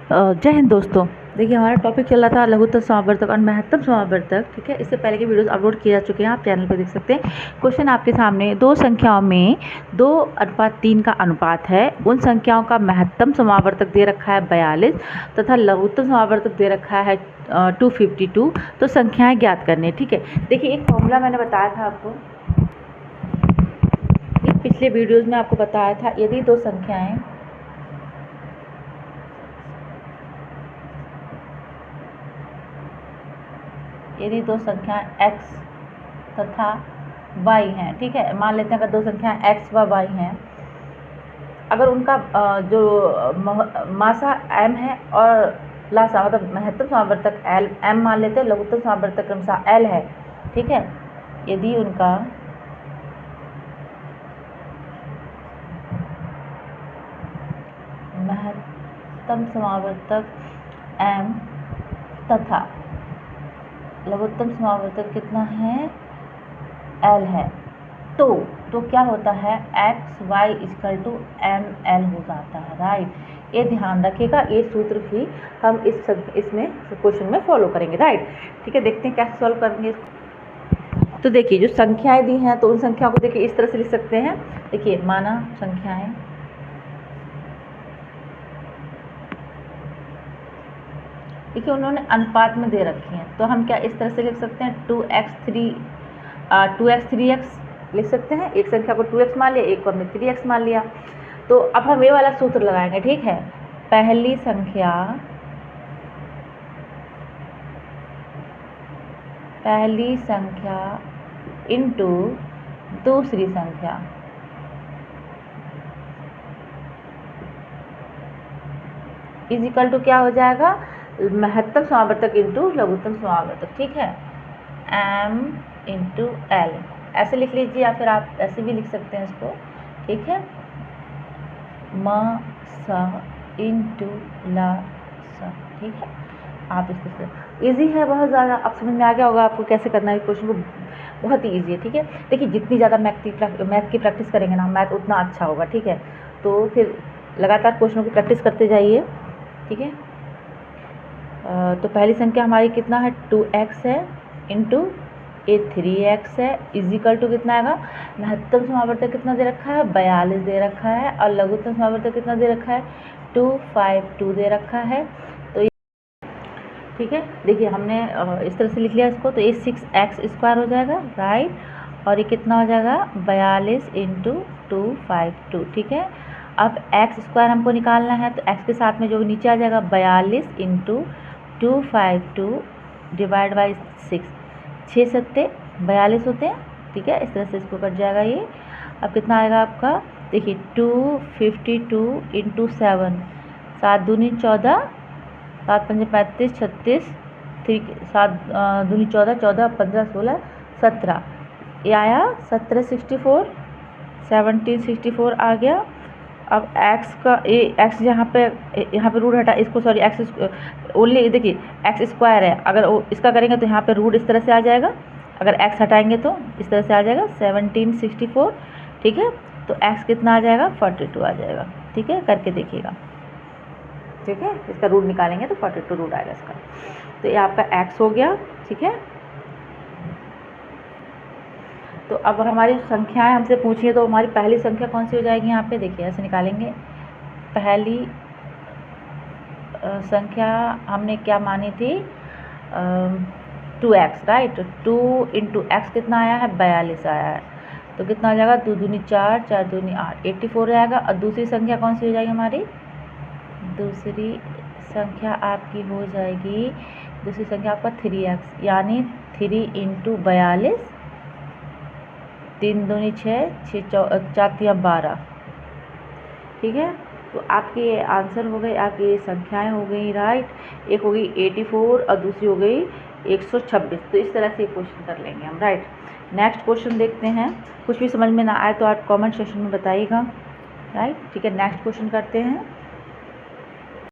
जय हिंद दोस्तों। देखिए हमारा टॉपिक चल रहा था लघुत्तम समावर्तक और महत्तम समावर्तक। ठीक है, इससे पहले के वीडियोस अपलोड किए जा चुके हैं, आप चैनल पर देख सकते हैं। क्वेश्चन आपके सामने दो संख्याओं में 2:3 का अनुपात है। उन संख्याओं का महत्तम समावर्तक दे रखा है 42 तथा लघुत्तम समावर्तक दे रखा है 252। तो संख्याएं ज्ञात करनी। ठीक है, देखिए एक फॉर्मूला मैंने बताया था आपको, पिछले वीडियोज़ में आपको बताया था। यदि दो संख्याएँ x तथा y हैं, ठीक है, मान लेते हैं अगर दो संख्याएं x व y हैं, अगर उनका जो मासा m है और लासा मतलब महत्तम समावर्तक l m मान लेते हैं, लघुत्तम समावर्तक क्रमशः l है। ठीक है, यदि उनका महत्तम समावर्तक m तथा लघुत्तम समावर्तक कितना है l है, तो क्या होता है x y = m l हो जाता है। राइट, ये ध्यान रखिएगा, ये सूत्र भी हम इसमें क्वेश्चन में फॉलो करेंगे। राइट, ठीक है, देखते हैं कैसे सॉल्व करेंगे। तो देखिए जो संख्याएं दी हैं तो उन संख्याओं को देखिए इस तरह से लिख सकते हैं। देखिए माना संख्याएं देखिए उन्होंने अनुपात में दे रखी हैं, तो हम क्या इस तरह से लिख सकते हैं 2x 3x लिख सकते हैं। एक संख्या को 2x मान लिया, एक को हमने 3x मान लिया। तो अब हम ये वाला सूत्र लगाएंगे। ठीक है, पहली संख्या इंटू दूसरी संख्या इजिकल टू क्या हो जाएगा, महत्तम समावर्तक इंटू लघुत्तम समावर्तक। ठीक है, m इंटू l ऐसे लिख लीजिए, या फिर आप ऐसे भी लिख सकते हैं इसको। ठीक है, म स इंटू ला स। ठीक है, आप इस तरह से ईजी है बहुत ज़्यादा। अब समझ में आ गया होगा आपको कैसे करना है क्वेश्चन को, बहुत ही ईजी है। ठीक है, देखिए जितनी ज़्यादा मैथ की प्रैक्टिस करेंगे ना, मैथ उतना अच्छा होगा। ठीक है, तो फिर लगातार क्वेश्चनों की प्रैक्टिस करते जाइए। ठीक है, तो पहली संख्या हमारी कितना है 2x है इंटू ये 3x है, इजिकल टू कितना आएगा, महत्तम समावर्तक कितना दे रखा है 42 दे रखा है, और लघुत्तम समावर्तक कितना दे रखा है 252 दे रखा है। तो ठीक है, देखिए हमने इस तरह से लिख लिया इसको, तो ये 6x² हो जाएगा। राइट, और ये कितना हो जाएगा 42 इंटू 252। ठीक है, अब x² हमको निकालना है, तो x के साथ में जो नीचे आ जाएगा 42 इंटू 252 डिवाइड बाई 6, 6 सत्ते 42 होते हैं। ठीक है, इस तरह से इसको कट जाएगा ये। अब कितना आएगा आपका, देखिए 252 इंटू 7, 7 दूनी 14, 7 पंजे 35, 36, 7 दूनी 14, 14 15 16 17, ये आया 1764, 1764 आ गया। अब x का ये x यहाँ पे रूट हटा, इसको सॉरी x ओनली देखिए x² है, अगर इसका करेंगे तो यहाँ पे रूट इस तरह से आ जाएगा, अगर x हटाएंगे तो इस तरह से आ जाएगा 1764। ठीक है, तो x कितना आ जाएगा 42 आ जाएगा। ठीक है, करके देखिएगा। ठीक है, इसका रूट निकालेंगे तो 42 रूट आएगा इसका। तो ये आपका x हो गया। ठीक है, तो अब हमारी संख्याएं हमसे पूछिए, तो हमारी पहली संख्या कौन सी हो जाएगी, यहाँ पे देखिए ऐसे निकालेंगे। पहली संख्या हमने क्या मानी थी 2x। राइट, 2 इंटू एक्स कितना आया है 42 आया है, तो कितना आ जाएगा 2 दूनी 4, 4 दूनी 8, 84 आएगा। और दूसरी संख्या कौन सी हो जाएगी हमारी, दूसरी संख्या आपकी हो जाएगी, दूसरी संख्या आपका 3x, यानी 3 इंटू 42, 3 दूनी 6, 4 तिया 12। ठीक है, तो आपके आंसर हो गए, आपकी संख्याएं हो गई। राइट, एक हो गई 84 और दूसरी हो गई 126। तो इस तरह से क्वेश्चन कर लेंगे हम। राइट, नेक्स्ट क्वेश्चन देखते हैं। कुछ भी समझ में ना आए तो आप कमेंट सेक्शन में बताइएगा। राइट, ठीक है, नेक्स्ट क्वेश्चन करते हैं।